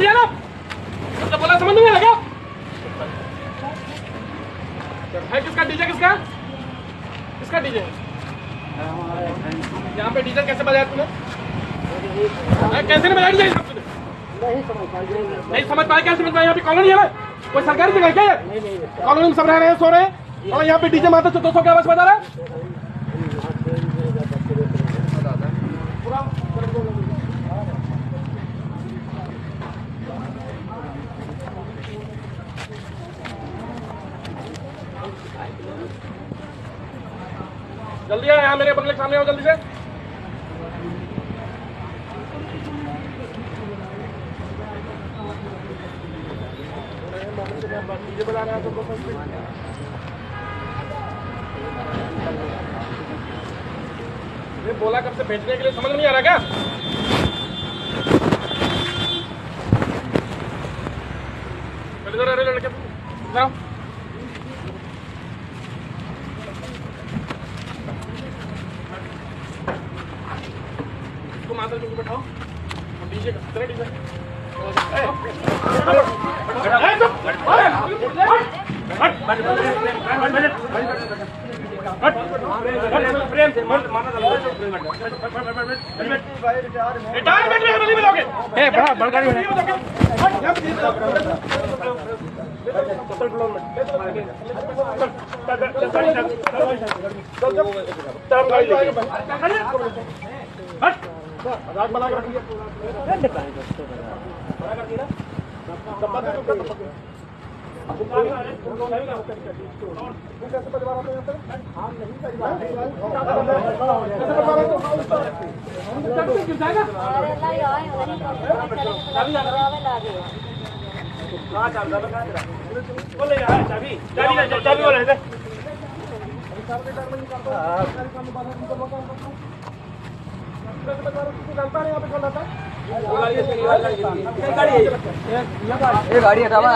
दिया ना, तो बोला समझ नहीं लगा। है किसका डीजे, किसका डीजे? यहाँ पे डीजे कैसे बजाया तूने? कैसे नहीं बजाया डीजे? नहीं समझ पाया, क्या समझ पाया? यहाँ पे कॉलोनी है ना, कोई सरकारी जगह क्या है? कॉलोनी में सब रह रहे हैं, सो रहे हैं, और यहाँ पे डीजे मारते 200 की आवाज बजा रहा है। जल्दी आ, यहाँ मेरे बंगले के सामने आओ जल्दी से। डीजे बजा रहे हैं तो बोला कब से भेजने के लिए, समझ नहीं आ रहा क्या? अरे लड़के जाओ, इसको माता जी बैठाओ, डीजे का डीजे बना के रखिए। गाड़ी हटावा।